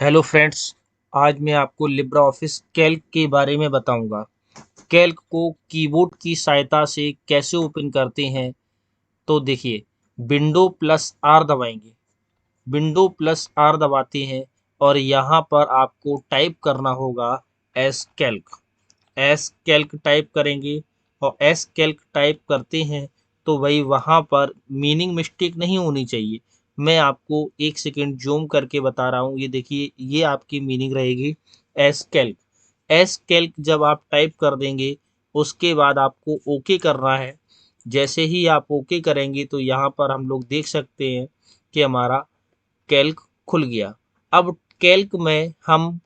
Hello friends. आज मैं आपको लिब्रा ऑफिस कैल्क के बारे में बताऊंगा। कैल्क को कीबोर्ड की सहायता से कैसे ओपन करते हैं। तो देखिए, विंडो प्लस आर दबाएंगे। विंडो प्लस आर दबाते हैं और यहाँ पर आपको टाइप करना होगा S Calc. S Calc type करेंगे और एस कैल्क टाइप करते हैं तो भाई वहाँ पर मीनिंग मिस्टेक नहीं होनी चाहिए। मैं आपको एक सेकेंड जूम करके बता रहा हूँ। ये देखिए, ये आपकी मीनिंग रहेगी एस कैल्क। एस कैल्क जब आप टाइप कर देंगे उसके बाद आपको ओके करना है। जैसे ही आप ओके करेंगे तो यहाँ पर हम लोग देख सकते हैं कि हमारा कैल्क खुल गया। अब कैल्क में हम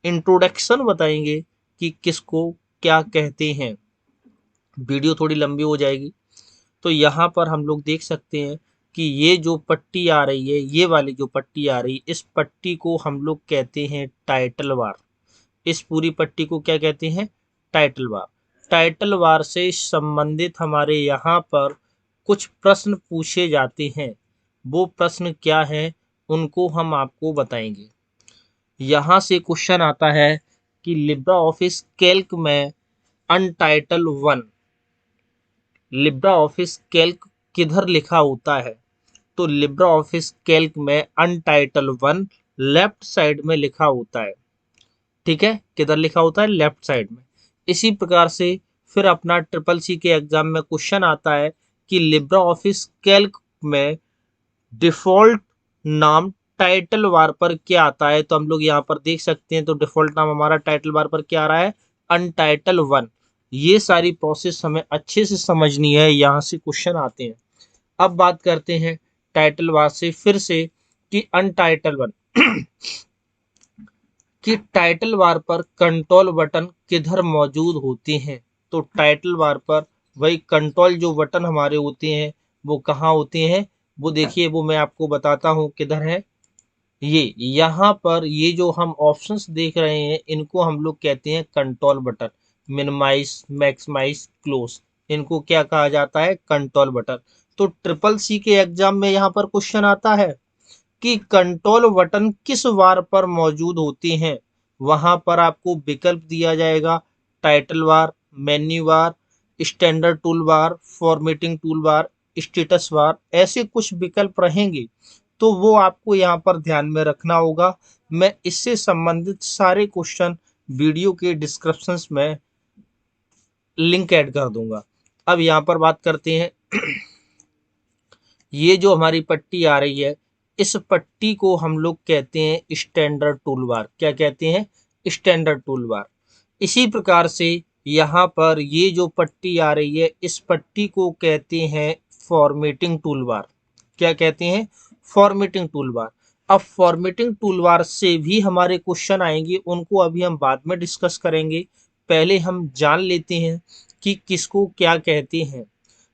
इंट्रोडक्शन बताएंगे कि किसको क्या कहते हैं। वीडियो थोड़ी लंबी हो जाएगी। तो यहाँ पर हम लोग देख सकते हैं कि ये जो पट्टी आ रही है, ये वाली जो पट्टी आ रही है, इस पट्टी को हम लोग कहते हैं टाइटल बार। इस पूरी पट्टी को क्या कहते हैं? Title bar. टाइटल बार से संबंधित हमारे यहाँ पर कुछ प्रश्न पूछे जाते हैं। वो प्रश्न क्या है उनको हम आपको बताएंगे। यहाँ से क्वेश्चन आता है कि लिब्रा ऑफिस कैल्क में अनटाइटल वन, लिब्रा ऑफिस कैल्क किधर लिखा होता है? तो लिब्रा ऑफिस कैल्क में अनटाइटल वन लेफ्ट साइड में लिखा होता है। ठीक है, किधर लिखा होता है? लेफ्ट साइड में। इसी प्रकार से फिर अपना ट्रिपल सी के एग्जाम में क्वेश्चन आता है कि लिब्रा ऑफिस कैल्क में डिफॉल्ट नाम टाइटल बार पर क्या आता है? तो हम लोग यहाँ पर देख सकते हैं, तो डिफॉल्ट नाम हमारा टाइटल बार पर क्या आ रहा है? अनटाइटल वन। ये सारी प्रोसेस हमें अच्छे से समझनी है, यहाँ से क्वेश्चन आते हैं। अब बात करते हैं टाइटल बार से फिर से कि अनटाइटल वन कि टाइटल बार पर कंट्रोल बटन किधर मौजूद होते हैं? तो टाइटल बार पर वही कंट्रोल जो बटन हमारे होते हैं वो कहाँ होते हैं? वो देखिए, वो मैं आपको बताता हूँ किधर है। ये यहाँ पर ये जो हम ऑप्शंस देख रहे हैं इनको हम लोग कहते हैं control button. Minimize, maximize, close, इनको क्या कहा जाता है? Control button. तो ट्रिपल सी के एग्जाम में यहाँ पर क्वेश्चन आता है कि कंट्रोल बटन किस बार पर मौजूद होते हैं। वहां पर आपको विकल्प दिया जाएगा title bar, menu bar, standard tool bar, formatting tool bar, status bar, ऐसे कुछ विकल्प रहेंगे। तो वो आपको यहाँ पर ध्यान में रखना होगा। मैं इससे संबंधित सारे क्वेश्चन वीडियो के डिस्क्रिप्शन में लिंक ऐड कर दूंगा। अब यहाँ पर बात करते हैं, ये जो हमारी पट्टी आ रही है इस पट्टी को हम लोग कहते हैं स्टैंडर्ड टूल बार। क्या कहते हैं? Standard tool bar. इसी प्रकार से यहाँ पर ये जो पट्टी आ रही है इस पट्टी को कहते हैं फॉर्मेटिंग टूल बार। क्या कहते हैं? Formatting tool bar. अब फॉर्मेटिंग टूल बार से भी हमारे क्वेश्चन आएंगे, उनको अभी हम बाद में डिस्कस करेंगे। पहले हम जान लेते हैं कि किसको क्या कहते हैं।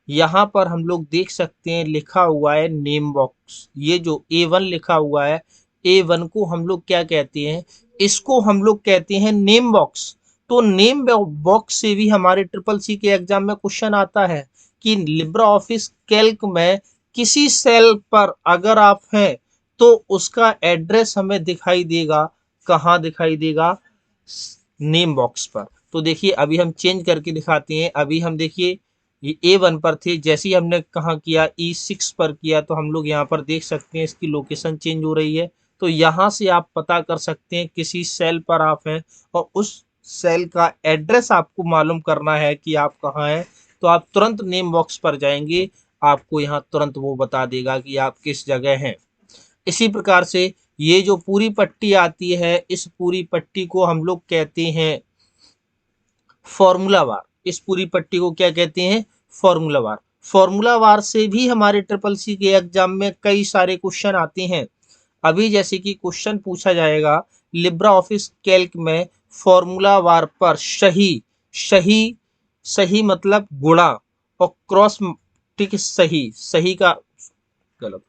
यहाँ पर हम लोग देख सकते हैं लिखा हुआ है नेम बॉक्स। ये जो A1 लिखा हुआ है, A1 को हम लोग क्या कहते हैं? इसको हम लोग कहते हैं नेम बॉक्स। तो नेम बॉक्स से भी हमारे ट्रिपल सी के एग्जाम में क्वेश्चन आता है कि लिब्रा ऑफिस कैल्क में किसी सेल पर अगर आप हैं तो उसका एड्रेस हमें दिखाई देगा। कहाँ दिखाई देगा? नेम बॉक्स पर। तो देखिए, अभी हम चेंज करके दिखाते हैं। अभी हम देखिए, ये A1 पर थे, जैसे ही हमने कहाँ किया E6 पर किया तो हम लोग यहाँ पर देख सकते हैं इसकी लोकेशन चेंज हो रही है। तो यहाँ से आप पता कर सकते हैं किसी सेल पर आप हैं और उस सेल का एड्रेस आपको मालूम करना है कि आप कहाँ हैं। तो आप तुरंत नेम बॉक्स पर जाएंगे, आपको यहाँ तुरंत वो बता देगा कि आप किस जगह हैं। इसी प्रकार से ये जो पूरी पट्टी आती है इस पूरी पट्टी को हम लोग कहते हैं फॉर्मूला बार। इस पूरी पट्टी को क्या कहते हैं? Formula bar. फॉर्मूला बार से भी हमारे ट्रिपल सी के एग्जाम में कई सारे क्वेश्चन आते हैं। अभी जैसे कि क्वेश्चन पूछा जाएगा लिब्रा ऑफिस कैल्क में फॉर्मूला बार पर सही, सही, सही मतलब गुणा और क्रॉस, ठीक है, सही, सही का गलत,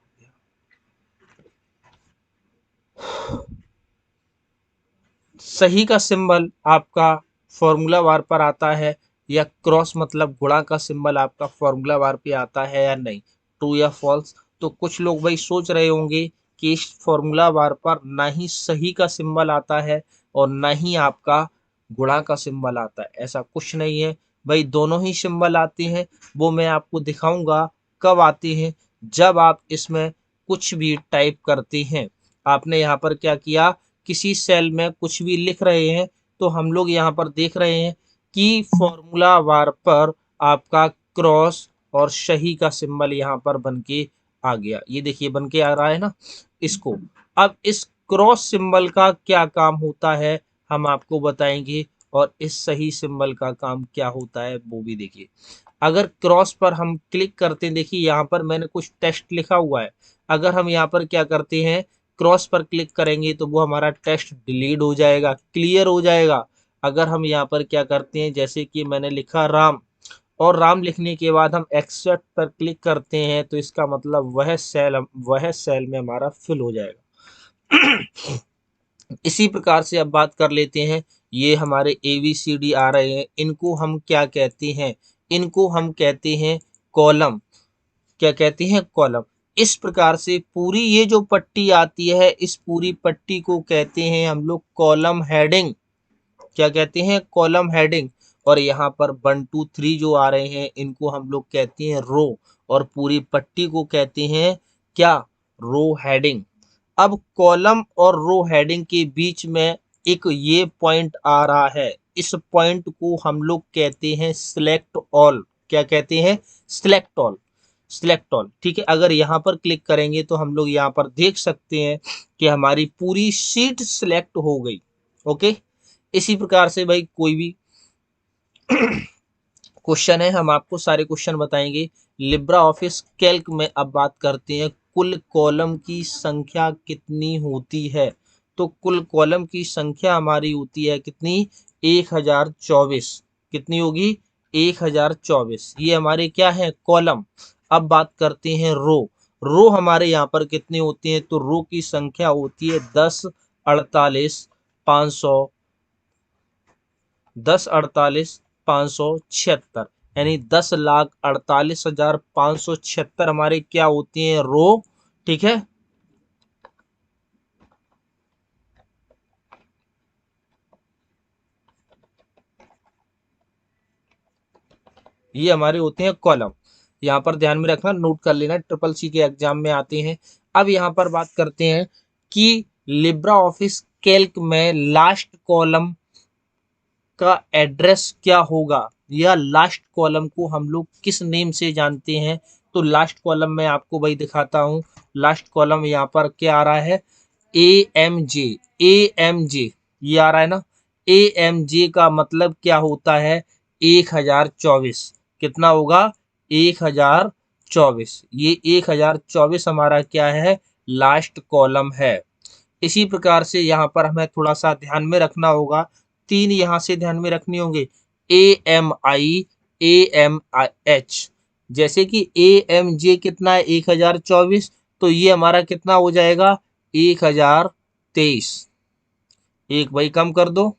सही का सिंबल आपका फॉर्मूला बार पर आता है या क्रॉस मतलब गुणा का सिंबल आपका फॉर्मूला बार पे आता है या नहीं, ट्रू या फॉल्स। तो कुछ लोग भाई सोच रहे होंगे केस फॉर्मूला बार पर ना ही सही का सिंबल आता है और ना ही आपका गुणा का सिंबल आता है, ऐसा कुछ नहीं है भाई, दोनों ही सिंबल आते हैं। वो मैं आपको दिखाऊंगा कब आते हैं, जब आप इसमें कुछ भी टाइप करते हैं। आपने यहाँ पर क्या किया, किसी सेल में कुछ भी लिख रहे हैं तो हम लोग यहाँ पर देख रहे हैं कि फॉर्मूला बार पर आपका क्रॉस और सही का सिंबल यहाँ पर बन के आ गया। ये देखिए बन के आ रहा है ना इसको। अब इस क्रॉस सिंबल का क्या काम होता है हम आपको बताएंगे, और इस सही सिंबल का काम क्या होता है वो भी देखिए। अगर क्रॉस पर हम क्लिक करते हैं, देखिए यहाँ पर मैंने कुछ टेस्ट लिखा हुआ है, अगर हम यहाँ पर क्या करते हैं क्रॉस पर क्लिक करेंगे तो वो हमारा टेस्ट डिलीट हो जाएगा, क्लियर हो जाएगा। अगर हम यहाँ पर क्या करते हैं, जैसे कि मैंने लिखा राम, और राम लिखने के बाद हम एक्सेप्ट पर क्लिक करते हैं तो इसका मतलब वह सेल में हमारा फिल हो जाएगा। इसी प्रकार से अब बात कर लेते हैं, ये हमारे ABCD आ रहे हैं, इनको हम क्या कहते हैं, इनको हम कहते हैं कॉलम। क्या कहते हैं, कॉलम। इस प्रकार से पूरी ये जो पट्टी आती है, इस पूरी पट्टी को कहते हैं हम लोग कॉलम हेडिंग। क्या कहते हैं, कॉलम हेडिंग। और यहाँ पर 1 2 3 जो आ रहे हैं इनको हम लोग कहते हैं रो, और पूरी पट्टी को कहते हैं क्या, रो हेडिंग। अब कॉलम और रो हेडिंग के बीच में एक ये पॉइंट आ रहा है, इस पॉइंट को हम लोग कहते हैं सिलेक्ट ऑल। क्या कहते हैं, सिलेक्ट ऑल। सिलेक्ट ऑल, ठीक है। अगर यहाँ पर क्लिक करेंगे तो हम लोग यहाँ पर देख सकते हैं कि हमारी पूरी शीट सिलेक्ट हो गई। ओके, इसी प्रकार से भाई कोई भी क्वेश्चन है हम आपको सारे क्वेश्चन बताएंगे। लिब्रा ऑफिस कैल्क में अब बात करते हैं कुल कॉलम की संख्या कितनी होती है। तो कुल कॉलम की संख्या हमारी होती है कितनी, 1024। कितनी होगी, 1024। ये हमारे क्या है, कॉलम। अब बात करते हैं रो। रो हमारे यहाँ पर कितने होते हैं, तो रो की संख्या होती है 10 48 500, 10 48 576, यानी 10,48,576 हमारे क्या होती हैं, रो। ठीक है, ये हमारे होते हैं कॉलम। यहाँ पर ध्यान में रखना, नोट कर लेना, CCC के एग्जाम में आते हैं। अब यहाँ पर बात करते हैं कि लिब्रा ऑफिस कैल्क में लास्ट कॉलम का एड्रेस क्या होगा, या लास्ट कॉलम को हम लोग किस नेम से जानते हैं। तो लास्ट कॉलम में आपको भाई दिखाता हूँ। लास्ट कॉलम यहाँ पर क्या आ रहा है, AMJ। AMJ ये आ रहा है ना। AMJ का मतलब क्या होता है, 1024। कितना होगा, 1024। ये 1024 हमारा क्या है, लास्ट कॉलम है। इसी प्रकार से यहाँ पर हमें थोड़ा सा ध्यान में रखना होगा, तीन यहाँ से ध्यान में रखनी होंगे, AMI AMH। जैसे कि AMJ कितना है, 1024, तो ये हमारा कितना हो जाएगा, 1023। एक भाई कम कर दो,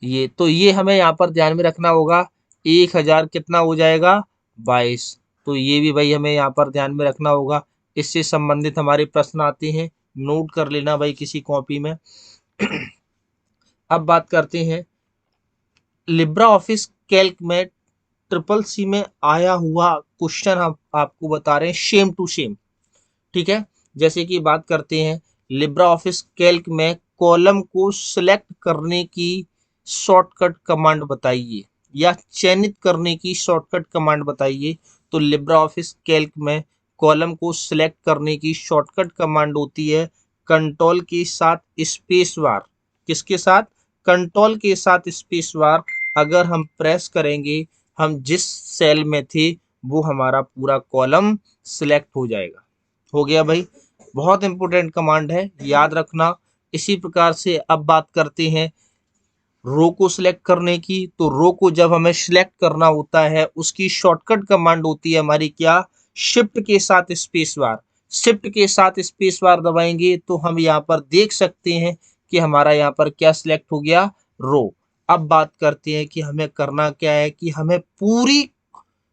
ये तो ये हमें यहाँ पर ध्यान में रखना होगा, 1000 कितना हो जाएगा, 22। तो ये भी भाई हमें यहाँ पर ध्यान में रखना होगा। इससे संबंधित हमारे प्रश्न आते हैं, नोट कर लेना भाई किसी कॉपी में। अब बात करते हैं लिब्रा ऑफिस कैल्क में CCC में आया हुआ क्वेश्चन हम आपको बता रहे हैं सेम टू सेम। ठीक है, जैसे कि बात करते हैं लिब्रा ऑफिस कैल्क में कॉलम को सिलेक्ट करने की शॉर्टकट कमांड बताइए, या चयनित करने की शॉर्टकट कमांड बताइए। तो लिब्रा ऑफिस कैल्क में कॉलम को सिलेक्ट करने की शॉर्टकट कमांड होती है कंट्रोल के साथ स्पेस बार। किसके साथ, कंट्रोल के साथ स्पेस बार। अगर हम प्रेस करेंगे, हम जिस सेल में थे वो हमारा पूरा कॉलम सिलेक्ट हो जाएगा। हो गया भाई, बहुत इंपॉर्टेंट कमांड है, याद रखना। इसी प्रकार से अब बात करते हैं रो को सिलेक्ट करने की। तो रो को जब हमें सिलेक्ट करना होता है उसकी शॉर्टकट कमांड होती है हमारी क्या, शिफ्ट के साथ स्पेस बार। शिफ्ट के साथ स्पेस बार दबाएंगे तो हम यहाँ पर देख सकते हैं कि हमारा यहाँ पर क्या सिलेक्ट हो गया, रो। अब बात करते हैं कि हमें करना क्या है, कि हमें पूरी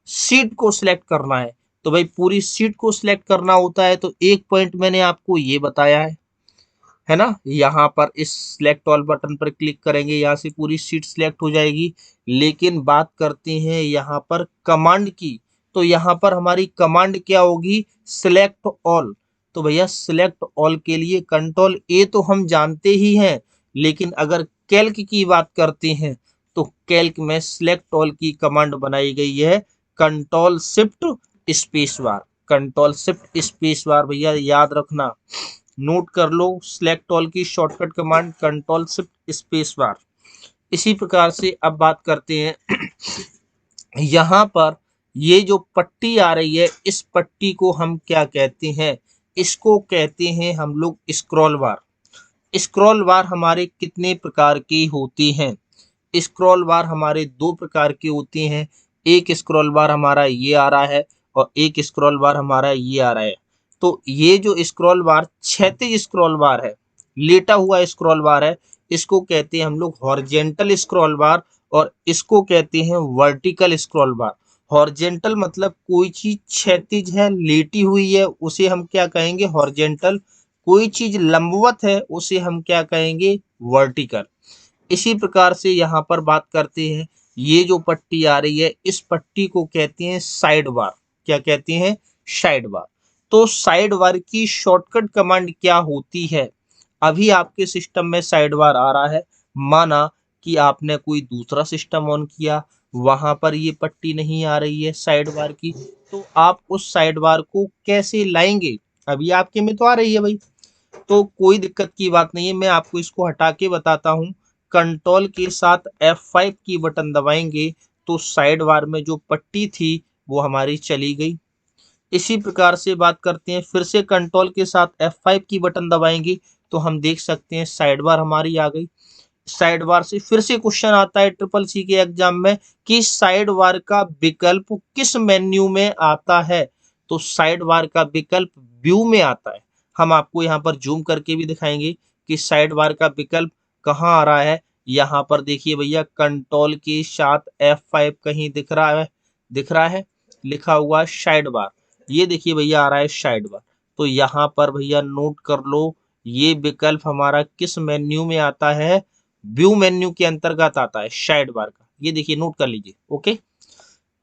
शीट को सिलेक्ट करना है। तो भाई पूरी सीट को सिलेक्ट करना होता है। तो एक पॉइंट मैंने आपको ये बताया है ना। यहाँ पर इस सिलेक्ट ऑल बटन पर क्लिक करेंगे, यहाँ से पूरी सीट सिलेक्ट हो जाएगी। लेकिन बात करते हैं यहाँ पर कमांड की, तो यहाँ पर हमारी कमांड क्या होगी, सिलेक्ट ऑल। तो भैया सिलेक्ट ऑल के लिए कंट्रोल ए तो हम जानते ही हैं, लेकिन अगर कैल्क की बात करते हैं तो कैल्क में सिलेक्ट ऑल की कमांड बनाई गई है control shift space bar. Control shift space bar भैया याद रखना, नोट कर लो। सिलेक्ट ऑल की shortcut command control shift space bar. इसी प्रकार से अब बात करते हैं यहाँ पर ये जो पट्टी आ रही है, इस पट्टी को हम क्या कहते हैं, इसको कहते हैं हम लोग स्क्रॉल बार। स्क्रॉल बार हमारे कितने प्रकार की होती हैं, स्क्रॉल बार हमारे दो प्रकार के होते हैं। एक स्क्रॉल बार हमारा ये आ रहा है और एक स्क्रॉल बार हमारा ये आ रहा है। तो ये जो स्क्रॉल बार क्षैतिज स्क्रॉल बार है, लेटा हुआ स्क्रॉल बार है, इसको कहते हैं हम लोग हॉरिजेंटल स्क्रॉल बार, और इसको कहते हैं वर्टिकल स्क्रॉल बार। हॉरिजेंटल मतलब कोई चीज क्षैतिज है, लेटी हुई है, उसे हम क्या कहेंगे, हॉरिजेंटल। कोई चीज लंबवत है, उसे हम क्या कहेंगे, वर्टिकल। इसी प्रकार से यहाँ पर बात करते हैं, ये जो पट्टी आ रही है, इस पट्टी को कहते हैं साइड बार। क्या कहते हैं, साइड बार। तो साइड बार की शॉर्टकट कमांड क्या होती है, अभी आपके सिस्टम में साइड बार आ रहा है, माना कि आपने कोई दूसरा सिस्टम ऑन किया, वहां पर ये पट्टी नहीं आ रही है साइड बार की, तो आप उस साइड बार को कैसे लाएंगे। अभी आपके में तो आ रही है भाई, तो कोई दिक्कत की बात नहीं है, मैं आपको इसको हटा के बताता हूँ। कंट्रोल के साथ F5 की बटन दबाएंगे तो साइड बार में जो पट्टी थी वो हमारी चली गई। इसी प्रकार से बात करते हैं, फिर से कंट्रोल के साथ F5 की बटन दबाएंगे तो हम देख सकते हैं साइड बार हमारी आ गई। साइड बार से फिर से क्वेश्चन आता है ट्रिपल सी के एग्जाम में कि साइड बार का विकल्प किस मेन्यू में आता है। तो साइड बार का विकल्प व्यू में आता है। हम आपको यहाँ पर जूम करके भी दिखाएंगे कि साइड बार का विकल्प कहाँ आ रहा है। यहाँ पर देखिए भैया, कंट्रोल के साथ F5 कहीं दिख रहा है, दिख रहा है, लिखा हुआ साइड बार। ये देखिए भैया आ रहा है साइड बार। तो यहाँ पर भैया नोट कर लो, ये विकल्प हमारा किस मेन्यू में आता है, व्यू मेन्यू के अंतर्गत आता है साइड बार का। ये देखिए नोट कर लीजिए, ओके।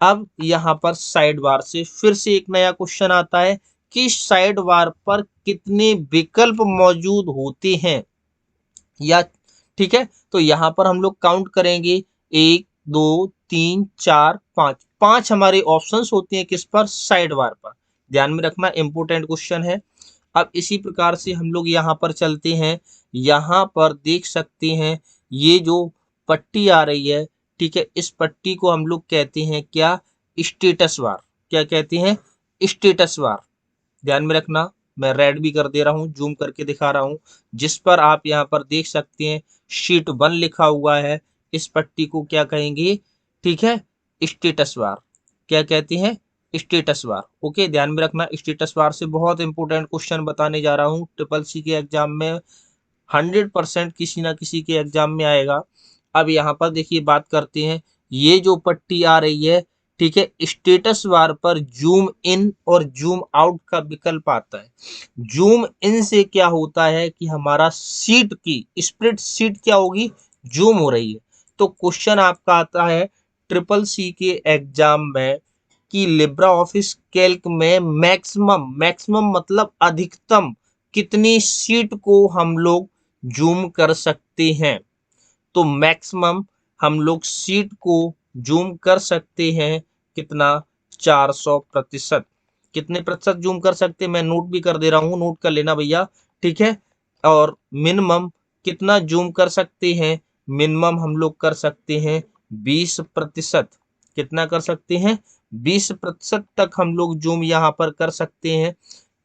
अब यहाँ पर साइड बार से फिर से एक नया क्वेश्चन आता है कि साइड बार पर कितने विकल्प मौजूद होते हैं, या ठीक है। तो यहाँ पर हम लोग काउंट करेंगे, 1 2 3 4 5, 5 हमारे ऑप्शंस होते हैं किस पर, साइड बार पर। ध्यान में रखना, इंपोर्टेंट क्वेश्चन है। अब इसी प्रकार से हम लोग यहाँ पर चलते हैं, यहाँ पर देख सकते हैं ये जो पट्टी आ रही है, ठीक है, इस पट्टी को हम लोग कहते हैं क्या, स्टेटस बार। क्या कहते हैं, स्टेटस बार। ध्यान में रखना, मैं रेड भी कर दे रहा हूँ, जूम करके दिखा रहा हूँ, जिस पर आप यहाँ पर देख सकते हैं शीट 1 लिखा हुआ है, इस पट्टी को क्या कहेंगे, ठीक है, स्टेटस बार। क्या कहते हैं, स्टेटस बार। ओके, ध्यान में रखना, स्टेटस बार से बहुत इंपॉर्टेंट क्वेश्चन बताने जा रहा हूँ, ट्रिपल सी के एग्जाम में 100% किसी ना किसी के एग्जाम में आएगा। अब यहाँ पर देखिए बात करते हैं, ये जो पट्टी आ रही है, ठीक है, स्टेटस बार पर जूम इन और जूम आउट का विकल्प आता है। जूम इन से क्या होता है कि हमारा सीट की स्प्रेड शीट क्या होगी, जूम हो रही है। तो क्वेश्चन आपका आता है ट्रिपल सी के एग्जाम में कि लिब्रा ऑफिस कैल्क में मैक्सिमम, मैक्सिमम मतलब अधिकतम, कितनी सीट को हम लोग जूम कर सकते हैं। तो मैक्सिमम हम लोग सीट को जूम कर सकते हैं कितना, 400%। कितने प्रतिशत जूम कर सकते हैं, मैं नोट भी कर दे रहा हूँ, नोट कर लेना भैया, ठीक है। और मिनिमम कितना जूम कर सकते हैं, मिनिमम हम लोग कर सकते हैं 20%। कितना कर सकते हैं, 20% तक हम लोग जूम यहाँ पर कर सकते हैं।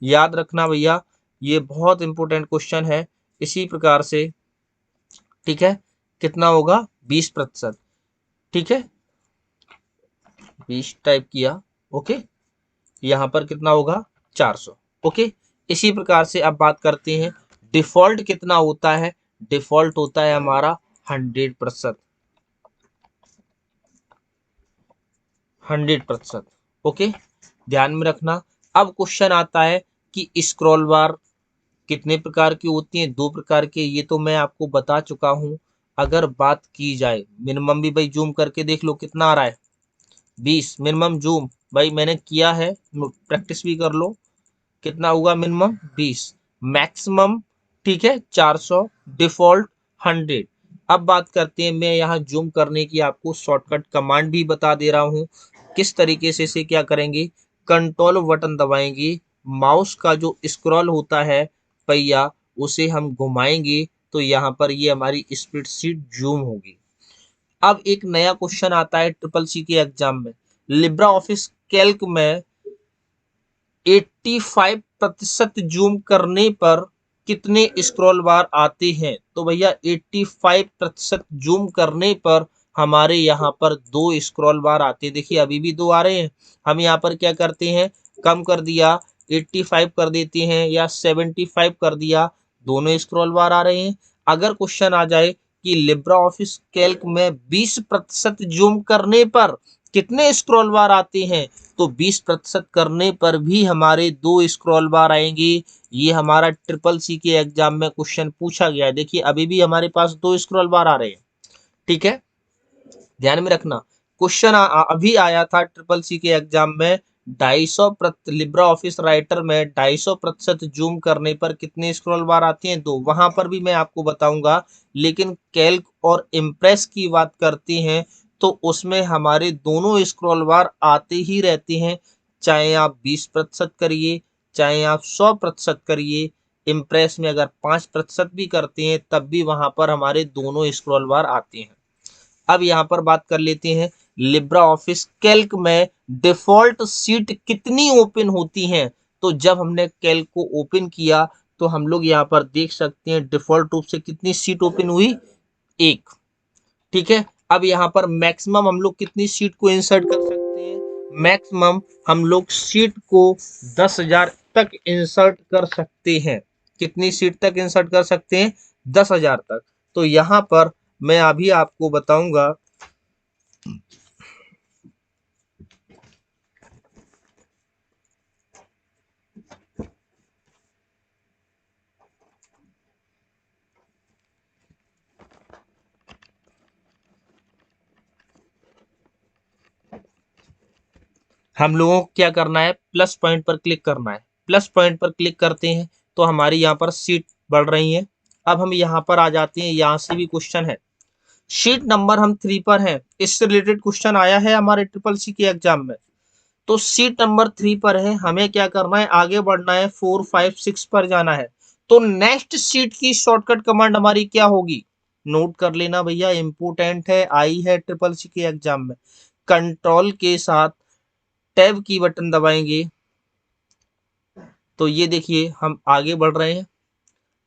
याद रखना भैया, ये बहुत इंपॉर्टेंट क्वेश्चन है। इसी प्रकार से, ठीक है, कितना होगा, 20%, ठीक है, 20 टाइप किया, ओके। यहाँ पर कितना होगा, 400, ओके। इसी प्रकार से अब बात करते हैं डिफॉल्ट कितना होता है। डिफॉल्ट होता है हमारा 100%, 100%, ओके। ध्यान में रखना। अब क्वेश्चन आता है कि स्क्रॉल बार कितने प्रकार की होती हैं, 2 प्रकार के, ये तो मैं आपको बता चुका हूँ। अगर बात की जाए मिनिमम भी भाई जूम करके देख लो कितना आ रहा है, 20 मिनिमम जूम भाई मैंने किया है, प्रैक्टिस भी कर लो। कितना होगा मिनिमम 20, मैक्सिमम ठीक है 400, डिफॉल्ट 100। अब बात करते हैं, मैं यहाँ जूम करने की आपको शॉर्टकट कमांड भी बता दे रहा हूँ किस तरीके से इसे क्या करेंगे। कंट्रोल बटन दबाएंगे, माउस का जो स्क्रॉल होता है पहिया उसे हम घुमाएंगे तो यहाँ पर ये हमारी स्प्रेडशीट जूम होगी। अब एक नया क्वेश्चन आता है ट्रिपल सी के एग्जाम में, लिब्रा ऑफिस कैल्क में 85% जूम करने पर कितने स्क्रॉल बार आते हैं। तो भैया 85% जूम करने पर हमारे यहाँ पर 2 स्क्रॉल बार आते हैं। देखिए अभी भी 2 आ रहे हैं, हम यहाँ पर क्या करते हैं, कम कर दिया, 85 कर देते हैं या 75 कर दिया, दोनों स्क्रॉल बार आ रहे हैं। अगर क्वेश्चन आ जाए कि लिब्रा ऑफिस कैल्क में 20% जूम करने पर कितने स्क्रॉल बार आते हैं, तो 20% करने पर भी हमारे 2 स्क्रॉल बार आएंगे। ये हमारा ट्रिपल सी के एग्जाम में क्वेश्चन पूछा गया है। देखिए अभी भी हमारे पास 2 स्क्रॉल बार आ रहे हैं, ठीक है, ध्यान में रखना। क्वेश्चन अभी आया था ट्रिपल सी के एग्जाम में, 250 लिब्रा ऑफिस राइटर में 250% जूम करने पर कितने स्क्रॉल बार आते हैं, 2। वहां पर भी मैं आपको बताऊंगा। लेकिन कैल्क और इम्प्रेस की बात करते हैं तो उसमें हमारे दोनों स्क्रॉल बार आते ही रहते हैं, चाहे आप 20% करिए चाहे आप 100% करिए। इम्प्रेस में अगर 5% भी करते हैं तब भी वहां पर हमारे दोनों स्क्रॉल बार आते हैं। अब यहाँ पर बात कर लेते हैं, लिब्रा ऑफिस कैल्क में डिफॉल्ट सीट कितनी ओपन होती हैं। तो जब हमने कैल्क को ओपन किया तो हम लोग यहाँ पर देख सकते हैं डिफॉल्ट रूप से कितनी सीट ओपन हुई, 1, ठीक है। अब यहाँ पर मैक्सिमम हम लोग कितनी सीट को इंसर्ट कर सकते हैं, मैक्सिमम हम लोग सीट को 10,000 तक इंसर्ट कर सकते हैं। कितनी सीट तक इंसर्ट कर सकते हैं, 10,000 तक। तो यहाँ पर मैं अभी आपको बताऊंगा, हम लोगों को क्या करना है, प्लस पॉइंट पर क्लिक करना है। प्लस पॉइंट पर क्लिक करते हैं तो हमारी यहाँ पर सीट बढ़ रही है। अब हम यहाँ पर आ जाते हैं, यहाँ से भी क्वेश्चन है, शीट नंबर हम 3 पर हैं, इससे रिलेटेड क्वेश्चन आया है हमारे ट्रिपल सी के एग्जाम में। तो सीट नंबर 3 पर है, हमें क्या करना है, आगे बढ़ना है, 4 5 6 पर जाना है। तो नेक्स्ट सीट की शॉर्टकट कमांड हमारी क्या होगी, नोट कर लेना भैया, इंपोर्टेंट है, आई है ट्रिपल सी के एग्जाम में। कंट्रोल के साथ टैब की बटन दबाएंगे तो ये देखिए हम आगे बढ़ रहे हैं।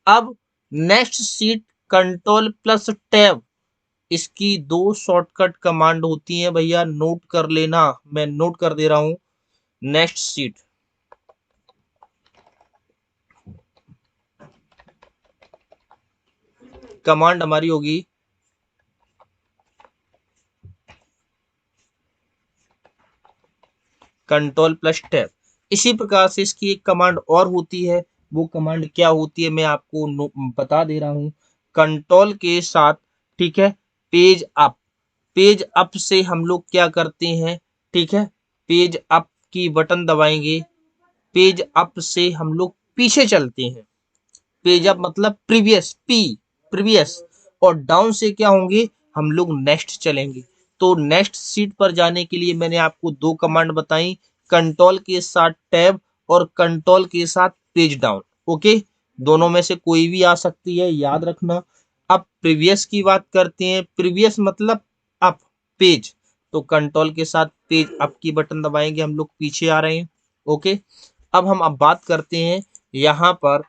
अब next seat control plus tab, इसकी 2 शॉर्टकट कमांड होती हैं भैया, नोट कर लेना, मैं नोट कर दे रहा हूं। नेक्स्ट सीट कमांड हमारी होगी कंट्रोल प्लस टैब। इसी प्रकार से इसकी एक कमांड और होती है, वो कमांड क्या होती है मैं आपको बता दे रहा हूं। कंट्रोल के साथ ठीक है पेज अप, पेज अप से हम लोग क्या करते हैं, ठीक है, पेज अप की बटन दबाएंगे, पेज अप से हम लोग पीछे चलते हैं। पेज अप मतलब प्रीवियस, प्रीवियस, और डाउन से क्या होंगे, हम लोग नेक्स्ट चलेंगे। तो नेक्स्ट सीट पर जाने के लिए मैंने आपको 2 कमांड बताई, कंट्रोल के साथ टैब और कंट्रोल के साथ पेज डाउन। ओके, दोनों में से कोई भी आ सकती है, याद रखना। अब प्रीवियस की बात करते हैं, प्रीवियस मतलब अप, पेज, तो कंट्रोल के साथ पेज अप की बटन दबाएंगे, हम लोग पीछे आ रहे हैं। ओके, अब बात करते हैं यहाँ पर,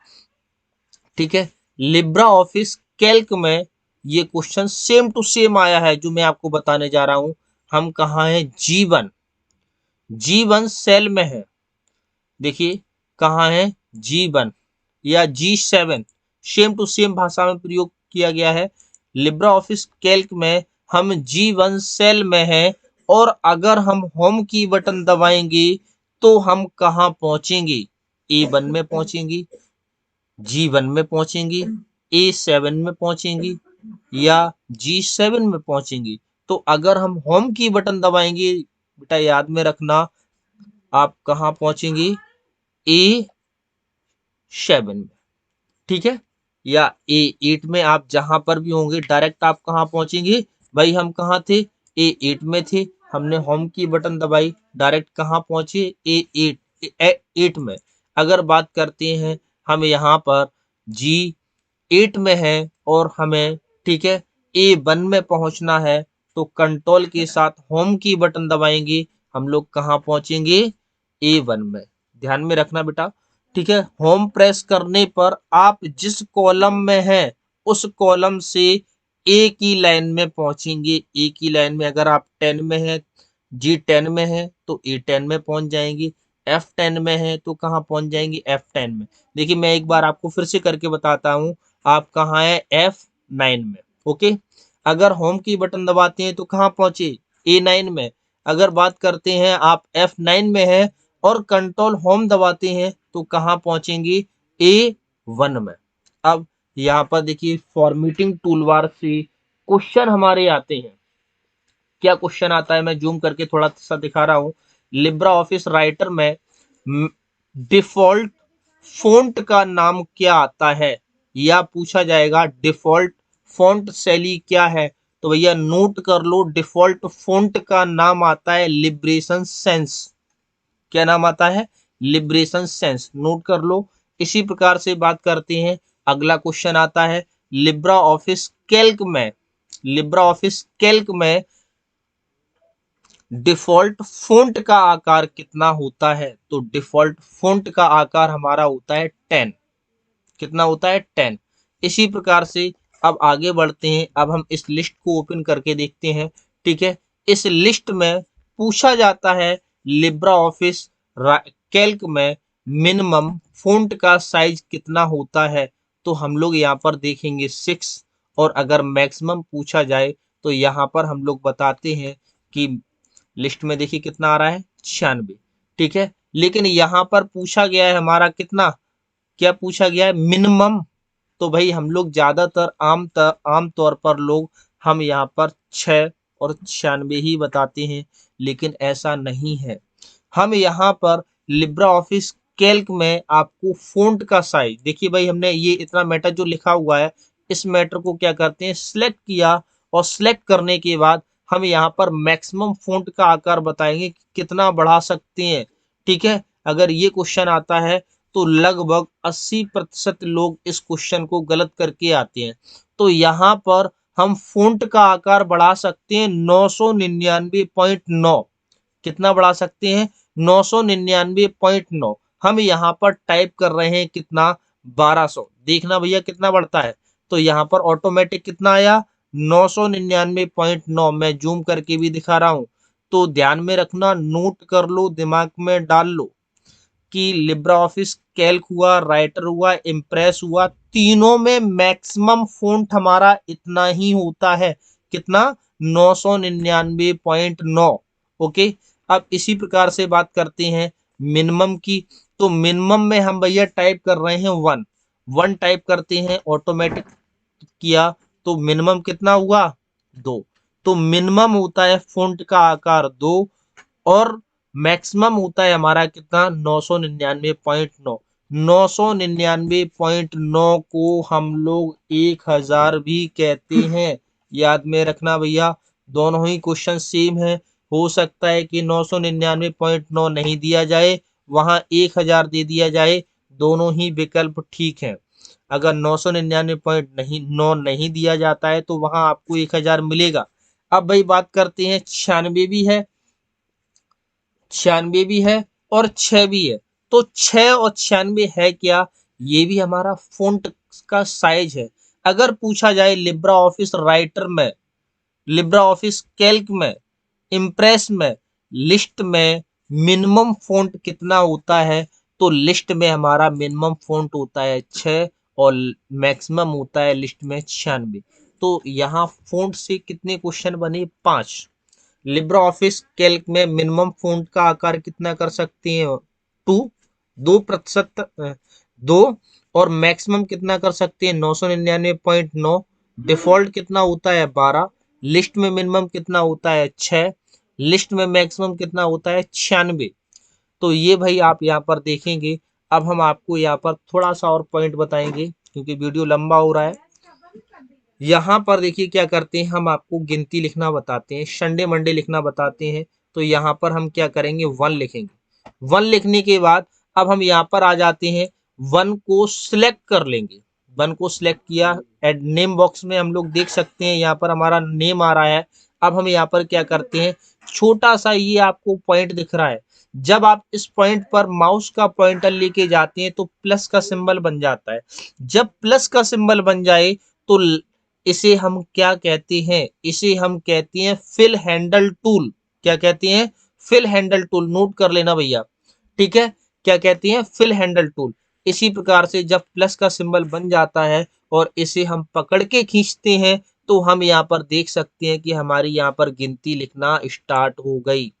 ठीक है, लिब्रा ऑफिस कैल्क में ये क्वेश्चन सेम टू सेम आया है जो मैं आपको बताने जा रहा हूं। हम कहाँ हैं, G1, G1 सेल में है। देखिए कहाँ है, G1 या G7, सेम टू सेम भाषा में प्रयोग किया गया है। लिब्रा ऑफिस कैल्क में हम G1 सेल में हैं, और अगर हम होम की बटन दबाएंगे तो हम कहाँ पहुंचेंगे? A1 में पहुंचेंगे, G1 में पहुंचेंगे, A7 में पहुंचेंगे या G7 में पहुंचेंगे। तो अगर हम होम की बटन दबाएंगे, बेटा याद में रखना, आप कहाँ पहुंचेंगे? A7 में, ठीक है, या A8 में। आप जहां पर भी होंगे डायरेक्ट आप कहाँ पहुंचेंगे? भाई हम कहाँ थे? A8 में थे, हमने होम की बटन दबाई, डायरेक्ट कहाँ पहुंचे? A8 में। अगर बात करते हैं हम यहाँ पर G8 में है और हमें, ठीक है, A1 में पहुंचना है, तो कंट्रोल के साथ होम की बटन दबाएंगे, हम लोग कहाँ पहुंचेंगे? A1 में। ध्यान में रखना बेटा, ठीक है। होम प्रेस करने पर आप जिस कॉलम में हैं उस कॉलम से ए की लाइन में पहुंचेंगे। ए की लाइन में अगर आप 10 में है, G10 में है तो A10 में पहुंच जाएंगे, F10 में है तो कहाँ पहुंच जाएंगे? F10 में। देखिए मैं एक बार आपको फिर से करके बताता हूँ, आप कहाँ है? F9 में। ओके, अगर होम की बटन दबाते हैं तो कहाँ पहुंचे? A9 में। अगर बात करते हैं आप F9 में है और कंट्रोल होम दबाते हैं तो कहाँ पहुंचेंगे? A1 में। अब यहाँ पर देखिए फॉर्मेटिंग टूलबार से क्वेश्चन हमारे आते हैं। क्या क्वेश्चन आता है, मैं जूम करके थोड़ा सा दिखा रहा हूँ। लिब्रा ऑफिस राइटर में डिफॉल्ट फॉन्ट का नाम क्या आता है, या पूछा जाएगा डिफॉल्ट फॉन्ट शैली क्या है। तो भैया नोट कर लो, डिफॉल्ट फॉन्ट का नाम आता है लिबरेशन सेंस। क्या नाम आता है? लिबरेशन सेंस, नोट कर लो। इसी प्रकार से बात करते हैं, अगला क्वेश्चन आता है लिब्रा ऑफिस कैल्क में। लिब्रा ऑफिस कैल्क में डिफॉल्ट फॉन्ट का आकार कितना होता है? तो डिफॉल्ट फॉन्ट का आकार हमारा होता है 10। कितना होता है? 10। इसी प्रकार से अब आगे बढ़ते हैं, अब हम इस लिस्ट को ओपन करके देखते हैं, ठीक है। इस लिस्ट में पूछा जाता है लिब्रा ऑफिस कैल्क में मिनिमम फॉन्ट का साइज कितना होता है। तो हम लोग यहाँ पर देखेंगे 6, और अगर मैक्सिमम पूछा जाए तो यहाँ पर हम लोग बताते हैं कि लिस्ट में देखिए कितना आ रहा है? 96, ठीक है। लेकिन यहाँ पर पूछा गया है हमारा कितना, क्या पूछा गया है? मिनिमम। तो भाई हम लोग ज्यादातर आम तौर पर लोग हम यहाँ पर 6 और 96 ही बताते हैं, लेकिन ऐसा नहीं है। हम यहाँ पर लिब्रा ऑफिस कैल्क में आपको फॉन्ट का साइज, देखिए भाई हमने ये इतना मैटर जो लिखा हुआ है, इस मैटर को क्या करते हैं? सिलेक्ट किया, और सिलेक्ट करने के बाद हम यहाँ पर मैक्सिमम फॉन्ट का आकार बताएंगे कि कितना बढ़ा सकते हैं, ठीक है। अगर ये क्वेश्चन आता है तो लगभग 80% लोग इस क्वेश्चन को गलत करके आते हैं। तो यहाँ पर हम फॉन्ट का आकार बढ़ा सकते हैं 999.9। कितना बढ़ा सकते हैं? 999.9। हम यहाँ पर टाइप कर रहे हैं कितना? 1200। देखना भैया कितना बढ़ता है। तो यहाँ पर ऑटोमेटिक कितना आया? 999.9। मैं जूम करके भी दिखा रहा हूँ, तो ध्यान में रखना, नोट कर लो, दिमाग में डाल लो कि लिब्रा ऑफिस कैल्क हुआ, राइटर हुआ, इम्प्रेस हुआ, तीनों में मैक्सिमम फॉन्ट हमारा इतना ही होता है। कितना? 999.9। ओके, अब इसी प्रकार से बात करते हैं मिनिमम की। तो मिनिमम में हम भैया टाइप कर रहे हैं 1। 1 टाइप करते हैं, ऑटोमेटिक किया, तो मिनिमम कितना हुआ? 2। तो मिनिमम होता है फॉन्ट का आकार 2, और मैक्सिमम होता है हमारा कितना? 999.9। 999.9 को हम लोग 1000 भी कहते हैं। याद में रखना भैया, दोनों ही क्वेश्चन सेम है। हो सकता है कि 999.9 नहीं दिया जाए, वहां 1000 दे दिया जाए, दोनों ही विकल्प ठीक है। अगर 999.9 नहीं दिया जाता है तो वहां आपको 1000 मिलेगा। अब भाई बात करते हैं 96 भी है, 96 भी है और 6 भी है। तो 6 और 96 है क्या? ये भी हमारा फॉन्ट का साइज है। अगर पूछा जाए लिब्रा ऑफिस राइटर में, लिब्रा ऑफिस कैल्क में, इम्प्रेस में, लिस्ट में मिनिमम फॉन्ट कितना होता है, तो लिस्ट में हमारा मिनिमम फॉन्ट होता है 6 और मैक्सिमम होता है लिस्ट में 96। तो यहाँ फॉन्ट से कितने क्वेश्चन बने? 5। लिब्रा ऑफिस कैल्क में मिनिमम फ़ॉन्ट का आकार कितना कर सकते हैं? 2, 2%, 2, और मैक्सिमम कितना कर सकते हैं? 999.9। डिफ़ॉल्ट कितना होता है? 12। लिस्ट में मिनिमम कितना होता है? 6। लिस्ट में मैक्सिमम कितना होता है? 96। तो ये भाई आप यहाँ पर देखेंगे। अब हम आपको यहाँ पर थोड़ा सा और पॉइंट बताएंगे क्योंकि वीडियो लंबा हो रहा है। यहाँ पर देखिए क्या करते हैं, हम आपको गिनती लिखना बताते हैं, संडे मंडे लिखना बताते हैं। तो यहाँ पर हम क्या करेंगे? 1 लिखेंगे। 1 लिखने के बाद अब हम यहाँ पर आ जाते हैं, 1 को सिलेक्ट कर लेंगे। 1 को सिलेक्ट किया, एड नेम बॉक्स में हम लोग देख सकते हैं यहाँ पर हमारा नेम आ रहा है। अब हम यहाँ पर क्या करते हैं, छोटा सा ये आपको पॉइंट दिख रहा है, जब आप इस पॉइंट पर माउस का पॉइंटर लेके जाते हैं तो प्लस का सिंबल बन जाता है। जब प्लस का सिंबल बन जाए तो इसे हम क्या कहते हैं? इसे हम कहते हैं फिल हैंडल टूल। क्या कहते हैं? Fill handle tool. नोट कर लेना भैया, ठीक है? क्या कहते हैं? Fill handle tool. इसी प्रकार से जब प्लस का सिंबल बन जाता है और इसे हम पकड़ के खींचते हैं तो हम यहाँ पर देख सकते हैं कि हमारी यहाँ पर गिनती लिखना स्टार्ट हो गई।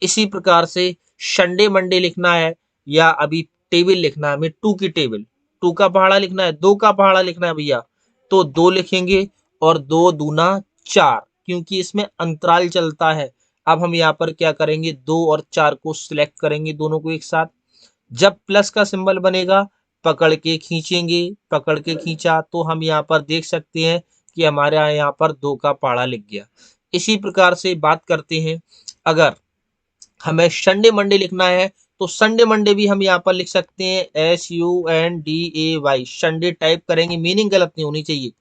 इसी प्रकार से संडे मंडे लिखना है या अभी टेबल लिखना है, हमें 2 की टेबल, 2 का पहाड़ा लिखना है, 2 का पहाड़ा लिखना है भैया, तो 2 लिखेंगे और 2 दूना 4, क्योंकि इसमें अंतराल चलता है। अब हम यहाँ पर क्या करेंगे? 2 और 4 को सिलेक्ट करेंगे, दोनों को एक साथ। जब प्लस का सिंबल बनेगा पकड़ के खींचेंगे, पकड़ के खींचा तो हम यहाँ पर देख सकते हैं कि हमारे यहाँ पर 2 का पहाड़ा लिख गया। इसी प्रकार से बात करते हैं, अगर हमें संडे मंडे लिखना है तो संडे मंडे भी हम यहाँ पर लिख सकते हैं, SUNDAY। संडे टाइप करेंगे, मीनिंग गलत नहीं होनी चाहिए।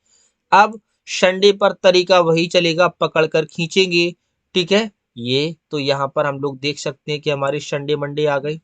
अब संडे पर तरीका वही चलेगा, पकड़ कर खींचेंगे, ठीक है? ये तो यहाँ पर हम लोग देख सकते हैं कि हमारे संडे मंडे आ गए।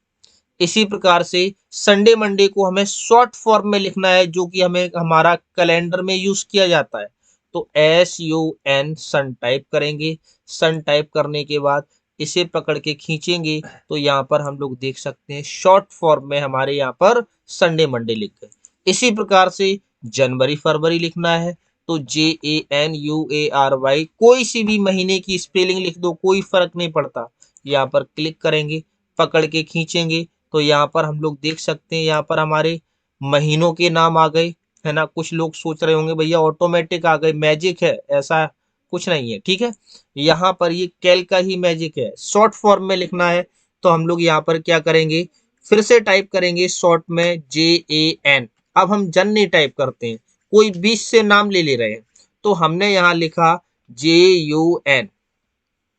इसी प्रकार से संडे मंडे को हमें शॉर्ट फॉर्म में लिखना है, जो कि हमें हमारा कैलेंडर में यूज किया जाता है। तो SUN सन टाइप करेंगे। सन टाइप करने के बाद इसे पकड़ के खींचेंगे तो यहाँ पर हम लोग देख सकते हैं शॉर्ट फॉर्म में हमारे यहाँ पर संडे मंडे लिख गए। इसी प्रकार से जनवरी फरवरी लिखना है तो JANUARY, कोई सी भी महीने की स्पेलिंग लिख दो, कोई फर्क नहीं पड़ता। यहाँ पर क्लिक करेंगे, पकड़ के खींचेंगे तो यहाँ पर हम लोग देख सकते हैं यहाँ पर हमारे महीनों के नाम आ गए, है ना? कुछ लोग सोच रहे होंगे भैया ऑटोमेटिक आ गए, मैजिक है, ऐसा कुछ नहीं है, ठीक है? यहाँ पर ये कैल्क का ही मैजिक है। शॉर्ट फॉर्म में लिखना है तो हम लोग यहाँ पर क्या करेंगे, फिर से टाइप करेंगे शॉर्ट में JAN। अब हम जन नहीं टाइप करते हैं, कोई 20 से नाम ले रहे हैं तो हमने यहाँ लिखा JUN,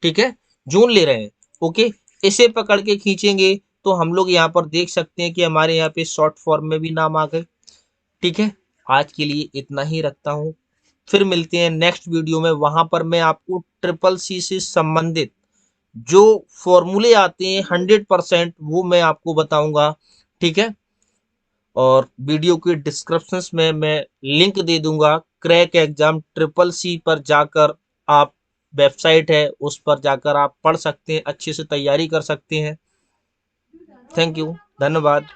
ठीक है? जून ले रहे हैं, ओके। इसे पकड़ के खींचेंगे तो हम लोग यहाँ पर देख सकते हैं कि हमारे यहाँ पे शॉर्ट फॉर्म में भी नाम आ गए, ठीक है? आज के लिए इतना ही रखता हूँ, फिर मिलते हैं नेक्स्ट वीडियो में। वहां पर मैं आपको CCC से संबंधित जो फॉर्मूले आते हैं 100% वो मैं आपको बताऊंगा, ठीक है? और वीडियो के डिस्क्रिप्शन में मैं लिंक दे दूंगा, क्रैक एग्जाम CCC पर जाकर आप, वेबसाइट है उस पर जाकर आप पढ़ सकते हैं, अच्छे से तैयारी कर सकते हैं। थैंक यू, धन्यवाद।